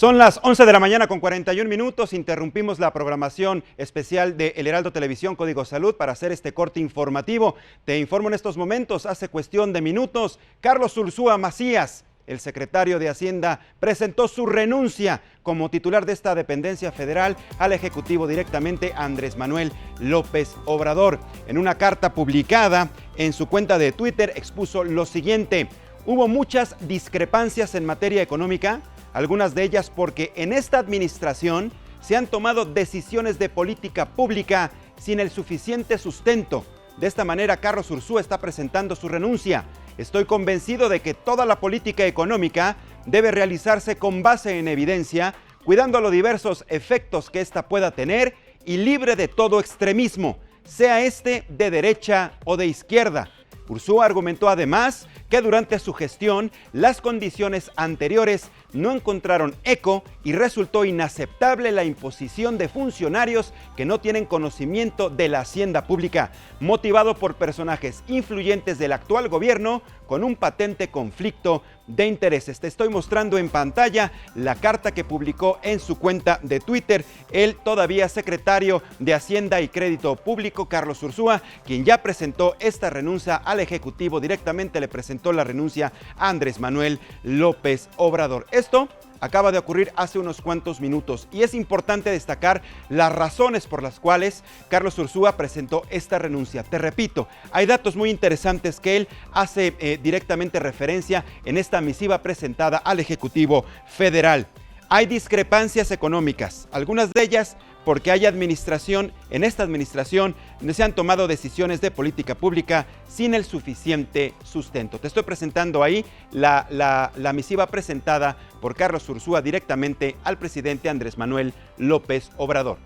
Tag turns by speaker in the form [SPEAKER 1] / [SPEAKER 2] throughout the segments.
[SPEAKER 1] Son las 11 de la mañana con 41 minutos. Interrumpimos la programación especial de El Heraldo Televisión Código Salud para hacer este corte informativo. Te informo en estos momentos, hace cuestión de minutos, Carlos Ursúa Macías, el secretario de Hacienda, presentó su renuncia como titular de esta dependencia federal al Ejecutivo directamente a Andrés Manuel López Obrador. En una carta publicada en su cuenta de Twitter expuso lo siguiente: hubo muchas discrepancias en materia económica, algunas de ellas porque en esta administración se han tomado decisiones de política pública sin el suficiente sustento. De esta manera, Carlos Ursúa está presentando su renuncia. Estoy convencido de que toda la política económica debe realizarse con base en evidencia, cuidando los diversos efectos que ésta pueda tener y libre de todo extremismo, sea este de derecha o de izquierda. Ursúa argumentó además que durante su gestión las condiciones anteriores no encontraron eco y resultó inaceptable la imposición de funcionarios que no tienen conocimiento de la hacienda pública, motivado por personajes influyentes del actual gobierno con un patente conflicto de intereses. Te estoy mostrando en pantalla la carta que publicó en su cuenta de Twitter el todavía secretario de Hacienda y Crédito Público, Carlos Ursúa, quien ya presentó esta renuncia al Ejecutivo. Directamente le presentó la renuncia a Andrés Manuel López Obrador. Esto acaba de ocurrir hace unos cuantos minutos y es importante destacar las razones por las cuales Carlos Ursúa presentó esta renuncia. Te repito, hay datos muy interesantes que él hace directamente referencia en esta misiva presentada al Ejecutivo Federal. Hay discrepancias económicas, algunas de ellas porque hay en esta administración se han tomado decisiones de política pública sin el suficiente sustento. Te estoy presentando ahí la misiva presentada por Carlos Ursúa directamente al presidente Andrés Manuel López Obrador.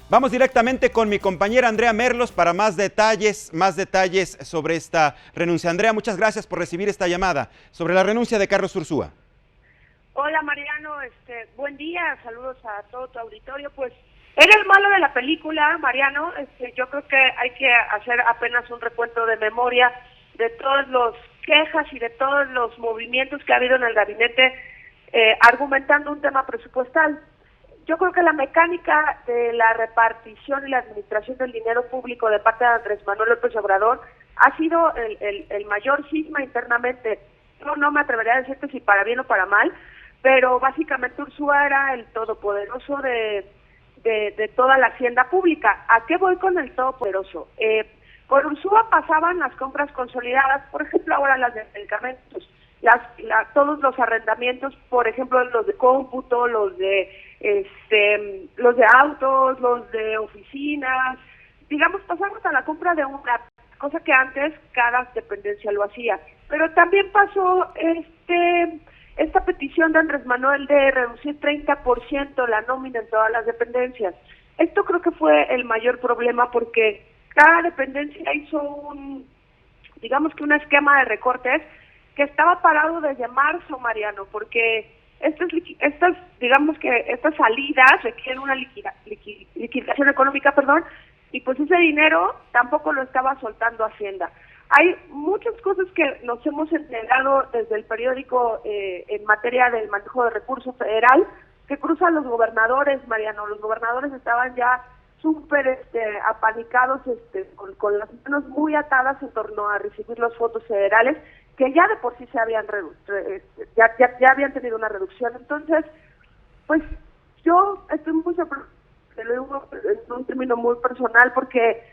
[SPEAKER 1] Vamos directamente con mi compañera Andrea Merlos para más detalles sobre esta renuncia. Andrea, muchas gracias por recibir esta llamada sobre la renuncia de Carlos Ursúa.
[SPEAKER 2] Hola Mariano, buen día, saludos a todo tu auditorio. Pues era el malo de la película, Mariano. Yo creo que hay que hacer apenas un recuento de memoria de todas las quejas y de todos los movimientos que ha habido en el gabinete argumentando un tema presupuestal. Yo creo que la mecánica de la repartición y la administración del dinero público de parte de Andrés Manuel López Obrador ha sido el mayor cisma internamente. Yo no me atrevería a decirte si para bien o para mal, pero básicamente Ursúa era el todopoderoso de toda la hacienda pública. ¿A qué voy con el todopoderoso? Por Ursúa pasaban las compras consolidadas, por ejemplo ahora las de medicamentos, todos los arrendamientos, por ejemplo los de cómputo, los de autos, los de oficinas, digamos pasamos a la compra de una cosa que antes cada dependencia lo hacía. Pero también pasó esta petición de Andrés Manuel de reducir 30% la nómina en todas las dependencias. Esto creo que fue el mayor problema porque cada dependencia hizo un esquema de recortes que estaba parado desde marzo, Mariano, porque estas salidas requieren una liquidación económica, y pues ese dinero tampoco lo estaba soltando Hacienda. Hay muchas cosas que nos hemos enterado desde el periódico en materia del manejo de recursos federal que cruzan los gobernadores, Mariano. Los gobernadores estaban ya súper apanicados, con las manos muy atadas en torno a recibir los fondos federales que ya de por sí se habían ya habían tenido una reducción. Entonces, pues yo estoy muy sorprendida, te lo digo en un término muy personal, porque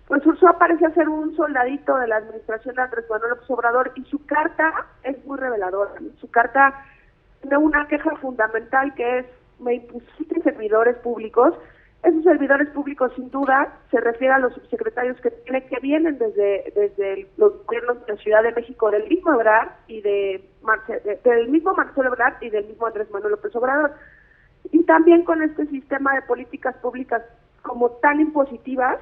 [SPEAKER 2] pues Ursúa parece ser un soldadito de la administración de Andrés Manuel López Obrador y su carta es muy reveladora. Su carta tiene una queja fundamental que es: me impusiste servidores públicos. Esos servidores públicos sin duda se refiere a los subsecretarios que vienen desde los gobiernos de la Ciudad de México, del mismo Ebrard y del mismo Marcelo Ebrard y del mismo Andrés Manuel López Obrador. Y también con este sistema de políticas públicas como tan impositivas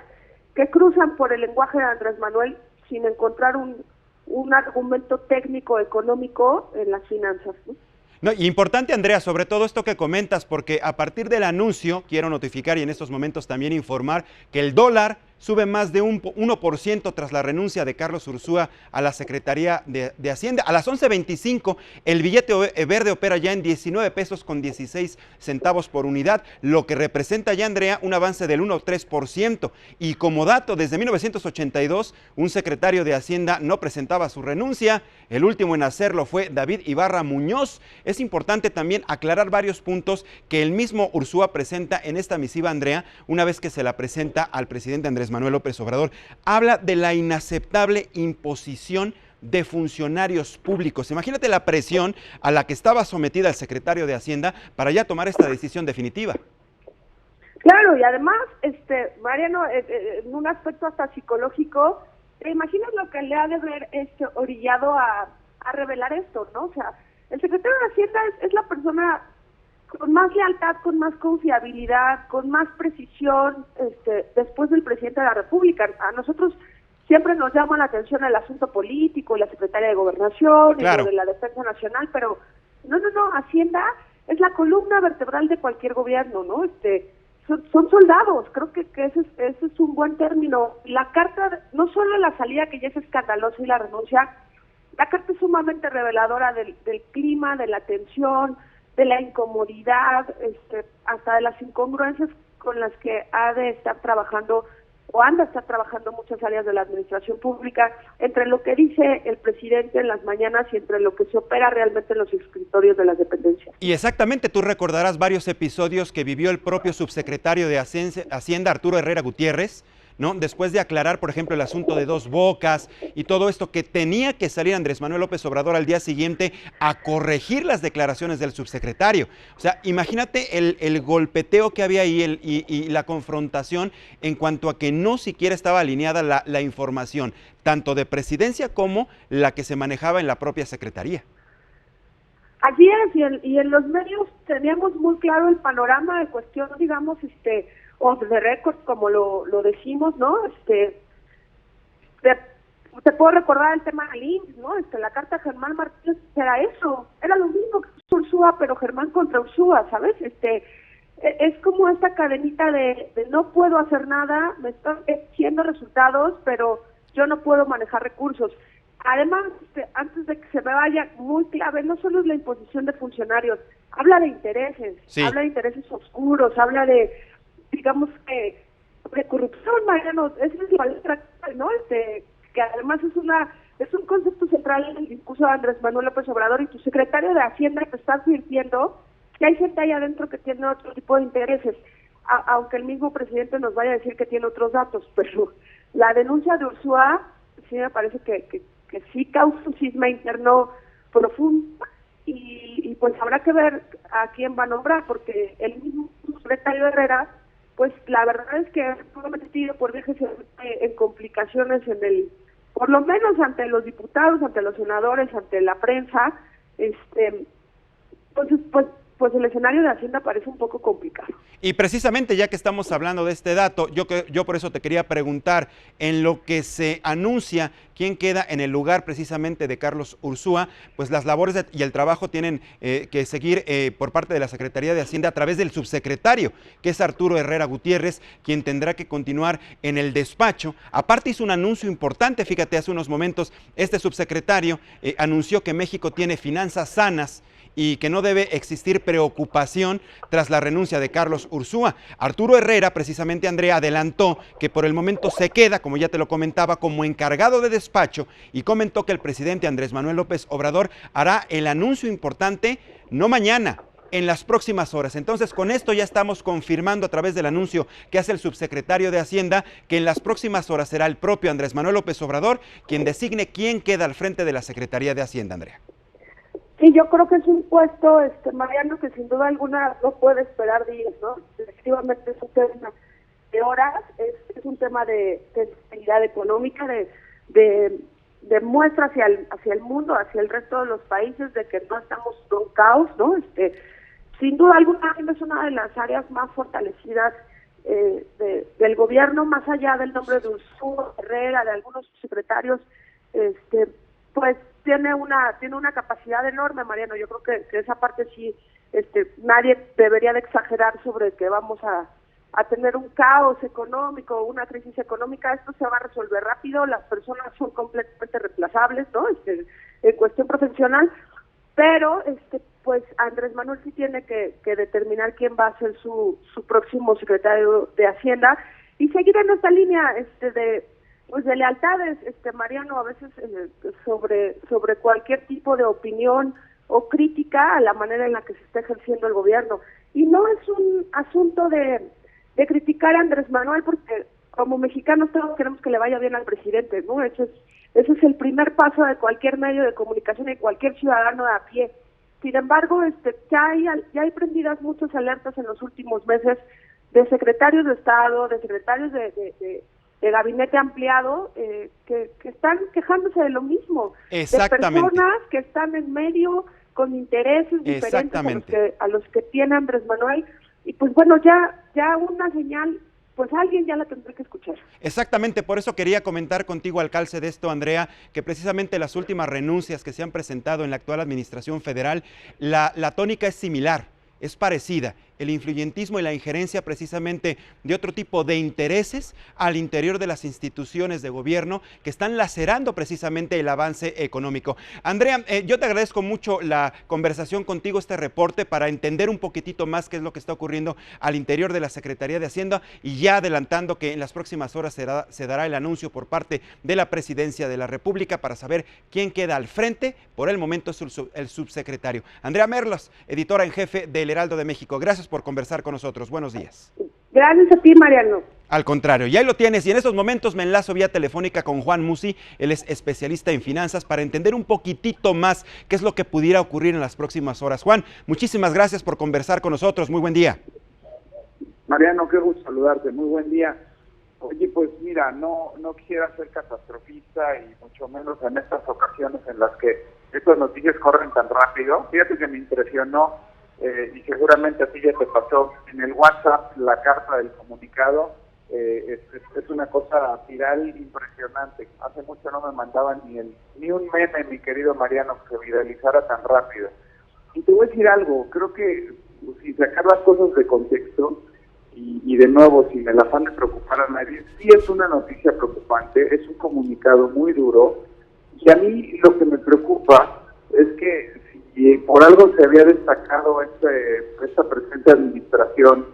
[SPEAKER 2] que cruzan por el lenguaje de Andrés Manuel sin encontrar un argumento técnico económico en las finanzas, ¿no?
[SPEAKER 1] No, y importante, Andrea, sobre todo esto que comentas, porque a partir del anuncio, quiero notificar y en estos momentos también informar que el dólar sube más de un 1% tras la renuncia de Carlos Ursúa a la Secretaría de Hacienda. A las 11:25, el billete verde opera ya en 19 pesos con 16 centavos por unidad, lo que representa ya, Andrea, un avance del 1,3%. Y como dato, desde 1982, un secretario de Hacienda no presentaba su renuncia. El último en hacerlo fue David Ibarra Muñoz. Es importante también aclarar varios puntos que el mismo Ursúa presenta en esta misiva, Andrea, una vez que se la presenta al presidente Andrés Manuel López Obrador. Habla de la inaceptable imposición de funcionarios públicos. Imagínate la presión a la que estaba sometida el secretario de Hacienda para ya tomar esta decisión definitiva.
[SPEAKER 2] Claro, y además, Mariano, en un aspecto hasta psicológico, ¿te imaginas lo que le ha de haber orillado a revelar esto, no? O sea, el secretario de Hacienda es la persona con más lealtad, con más confiabilidad, con más precisión, después del presidente de la República. A nosotros siempre nos llama la atención el asunto político, la secretaria de Gobernación,
[SPEAKER 1] claro,
[SPEAKER 2] y lo de la Defensa Nacional, pero no, Hacienda es la columna vertebral de cualquier gobierno, ¿no? Son soldados, creo que ese es un buen término. La carta, no solo la salida, que ya es escandalosa, y la renuncia, la carta es sumamente reveladora del clima, de la tensión, de la incomodidad, hasta de las incongruencias con las que ha de estar trabajando o han de estar trabajando muchas áreas de la administración pública, entre lo que dice el presidente en las mañanas y entre lo que se opera realmente en los escritorios de las dependencias.
[SPEAKER 1] Y exactamente, tú recordarás varios episodios que vivió el propio subsecretario de Hacienda, Arturo Herrera Gutiérrez, ¿no? Después de aclarar, por ejemplo, el asunto de Dos Bocas y todo esto, que tenía que salir Andrés Manuel López Obrador al día siguiente a corregir las declaraciones del subsecretario. O sea, imagínate el golpeteo que había ahí y la confrontación en cuanto a que no siquiera estaba alineada la información, tanto de presidencia como la que se manejaba en la propia secretaría.
[SPEAKER 2] Así es, y en los medios teníamos muy claro el panorama de cuestión, digamos, off the record, como lo decimos, ¿no? Te puedo recordar el tema del IMSS, ¿no? La carta de Germán Martínez era eso, era lo mismo que Ursúa, pero Germán contra Ursúa, ¿sabes? Es como esta cadenita de no puedo hacer nada, me están exigiendo resultados, pero yo no puedo manejar recursos. Además, antes de que se me vaya, muy clave, no solo es la imposición de funcionarios, habla de intereses,
[SPEAKER 1] sí,
[SPEAKER 2] habla de intereses oscuros, habla de, digamos, de corrupción, Mariano, esa es la letra, ¿no? Que además es un concepto central en el discurso de Andrés Manuel López Obrador, y tu secretario de Hacienda te está advirtiendo que hay gente ahí adentro que tiene otro tipo de intereses, aunque el mismo presidente nos vaya a decir que tiene otros datos, pero la denuncia de Ursúa sí me parece que sí causa un cisma interno profundo, y pues habrá que ver a quién va a nombrar, porque el mismo secretario Herrera, pues la verdad es que ha metido por viajes en complicaciones por lo menos ante los diputados, ante los senadores, ante la prensa. Entonces, pues el escenario de Hacienda parece un poco complicado.
[SPEAKER 1] Y precisamente, ya que estamos hablando de este dato, yo por eso te quería preguntar, en lo que se anuncia quién queda en el lugar precisamente de Carlos Ursúa, pues las labores y el trabajo tienen que seguir por parte de la Secretaría de Hacienda a través del subsecretario, que es Arturo Herrera Gutiérrez, quien tendrá que continuar en el despacho. Aparte, hizo un anuncio importante, fíjate, hace unos momentos este subsecretario anunció que México tiene finanzas sanas y que no debe existir preocupación tras la renuncia de Carlos Ursúa. Arturo Herrera, precisamente, Andrea, adelantó que por el momento se queda, como ya te lo comentaba, como encargado de despacho, y comentó que el presidente Andrés Manuel López Obrador hará el anuncio importante no mañana, en las próximas horas. Entonces, con esto ya estamos confirmando a través del anuncio que hace el subsecretario de Hacienda que en las próximas horas será el propio Andrés Manuel López Obrador quien designe quién queda al frente de la Secretaría de Hacienda, Andrea.
[SPEAKER 2] Sí, yo creo que es un puesto, Mariano, que sin duda alguna no puede esperar días, ¿no? Efectivamente es un tema de horas, es un tema de estabilidad económica, de muestra hacia el mundo, hacia el resto de los países, de que no estamos en un caos, ¿no? Sin duda alguna es una de las áreas más fortalecidas del gobierno, más allá del nombre de Ursúa, Herrera, de algunos secretarios, pues tiene una capacidad enorme, Mariano. Yo creo que esa parte sí, nadie debería de exagerar sobre que vamos a a tener un caos económico, una crisis económica. Esto se va a resolver rápido, las personas son completamente reemplazables, ¿no? En cuestión profesional, pero pues Andrés Manuel sí tiene que determinar quién va a ser su próximo secretario de Hacienda y seguir en esta línea de lealtades, Mariano, a veces sobre cualquier tipo de opinión o crítica a la manera en la que se está ejerciendo el gobierno. Y no es un asunto de criticar a Andrés Manuel, porque como mexicanos todos queremos que le vaya bien al presidente, ¿no? Ese es el primer paso de cualquier medio de comunicación y cualquier ciudadano de a pie. Sin embargo, ya hay prendidas muchas alertas en los últimos meses de secretarios de Estado, de secretarios de gabinete ampliado, que están quejándose de lo mismo.
[SPEAKER 1] Exactamente.
[SPEAKER 2] De personas que están en medio con intereses diferentes a los que tiene Andrés Manuel. Y pues bueno, ya una señal, pues alguien ya la tendrá que escuchar.
[SPEAKER 1] Exactamente, por eso quería comentar contigo al calce de esto, Andrea, que precisamente las últimas renuncias que se han presentado en la actual administración federal, la tónica es similar, es parecida. El influyentismo y la injerencia precisamente de otro tipo de intereses al interior de las instituciones de gobierno que están lacerando precisamente el avance económico. Andrea, yo te agradezco mucho la conversación contigo, este reporte, para entender un poquitito más qué es lo que está ocurriendo al interior de la Secretaría de Hacienda, y ya adelantando que en las próximas horas se dará el anuncio por parte de la Presidencia de la República para saber quién queda al frente. Por el momento es el subsecretario. Andrea Merlos, editora en jefe del Heraldo de México. Gracias por conversar con nosotros. Buenos días.
[SPEAKER 2] Gracias a ti, Mariano.
[SPEAKER 1] Al contrario, ya lo tienes, y en estos momentos me enlazo vía telefónica con Juan Musi. Él es especialista en finanzas, para entender un poquitito más qué es lo que pudiera ocurrir en las próximas horas. Juan, muchísimas gracias por conversar con nosotros. Muy buen día.
[SPEAKER 3] Mariano, qué gusto saludarte. Muy buen día. Oye, pues mira, no quisiera ser catastrofista, y mucho menos en estas ocasiones en las que estas noticias corren tan rápido. Fíjate que me impresionó, y seguramente a ti ya te pasó, en el WhatsApp la carta del comunicado. Es una cosa viral impresionante. Hace mucho no me mandaban ni un meme, mi querido Mariano, que se viralizara tan rápido. Y te voy a decir algo, creo que si sacar las cosas de contexto, y de nuevo, sin el afán de preocupar a nadie, sí es una noticia preocupante, es un comunicado muy duro, y a mí lo que me preocupa es que si por algo se había destacado esta presente administración,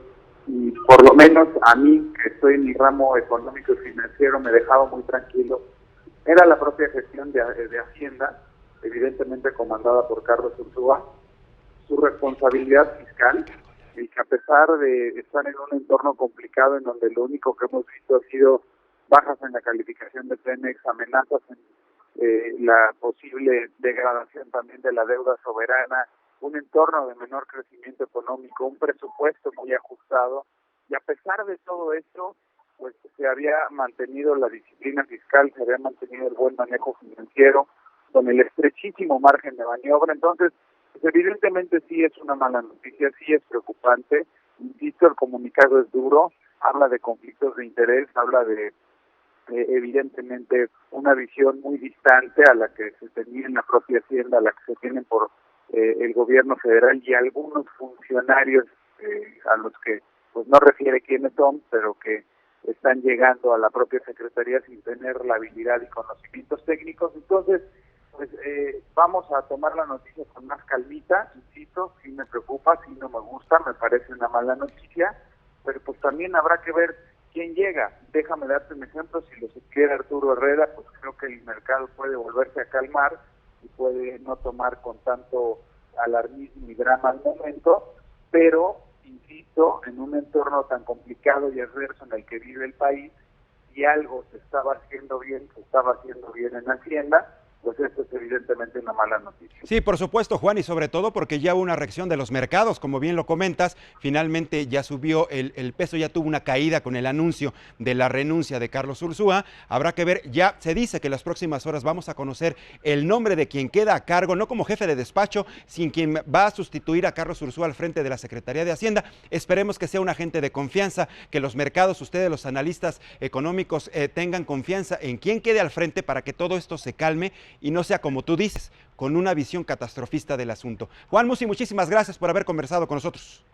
[SPEAKER 3] y por lo menos a mí, que estoy en mi ramo económico y financiero, me dejaba muy tranquilo, era la propia gestión de Hacienda, evidentemente comandada por Carlos Ursúa, su responsabilidad fiscal, y que a pesar de estar en un entorno complicado en donde lo único que hemos visto ha sido bajas en la calificación de Pemex, amenazas en la posible degradación también de la deuda soberana, un entorno de menor crecimiento económico, un presupuesto muy ajustado, y a pesar de todo esto, pues se había mantenido la disciplina fiscal, se había mantenido el buen manejo financiero, con el estrechísimo margen de maniobra. Entonces, pues evidentemente sí es una mala noticia, sí es preocupante. Insisto, el comunicado es duro, habla de conflictos de interés, habla de evidentemente una visión muy distante a la que se tenía en la propia Hacienda, a la que se tienen por el gobierno federal y algunos funcionarios a los que pues no refiere quiénes son, pero que están llegando a la propia Secretaría sin tener la habilidad y conocimientos técnicos. Entonces, pues vamos a tomar la noticia con más calmita. Insisto, sí me preocupa, sí no me gusta, me parece una mala noticia, pero pues también habrá que ver quién llega. Déjame darte un ejemplo: si lo supiera Arturo Herrera, pues creo que el mercado puede volverse a calmar y puede no tomar con tanto alarmismo y drama al momento, pero insisto, en un entorno tan complicado y adverso en el que vive el país, si algo se estaba haciendo bien en Hacienda, pues esto es evidentemente una mala noticia.
[SPEAKER 1] Sí, por supuesto, Juan, y sobre todo porque ya hubo una reacción de los mercados, como bien lo comentas. Finalmente ya subió el peso, ya tuvo una caída con el anuncio de la renuncia de Carlos Ursúa. Habrá que ver, ya se dice que en las próximas horas vamos a conocer el nombre de quien queda a cargo, no como jefe de despacho, sino quien va a sustituir a Carlos Ursúa al frente de la Secretaría de Hacienda. Esperemos que sea un agente de confianza, que los mercados, ustedes los analistas económicos, tengan confianza en quien quede al frente para que todo esto se calme y no sea, como tú dices, con una visión catastrofista del asunto. Juan Musi, muchísimas gracias por haber conversado con nosotros.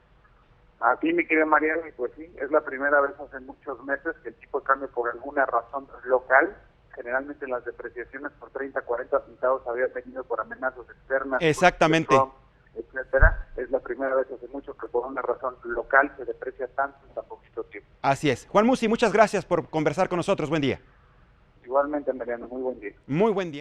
[SPEAKER 3] A ti, mi querida Mariano, y pues sí, es la primera vez hace muchos meses que el tipo de cambio, por alguna razón local, generalmente las depreciaciones por 30, 40 centavos había venido por amenazas externas.
[SPEAKER 1] Exactamente.
[SPEAKER 3] Trump, etcétera. Es la primera vez hace mucho que por una razón local se deprecia tanto en tan poquito tiempo.
[SPEAKER 1] Así es. Juan Musi, muchas gracias por conversar con nosotros. Buen día.
[SPEAKER 3] Igualmente, Mariano, muy buen día.
[SPEAKER 1] Muy buen día.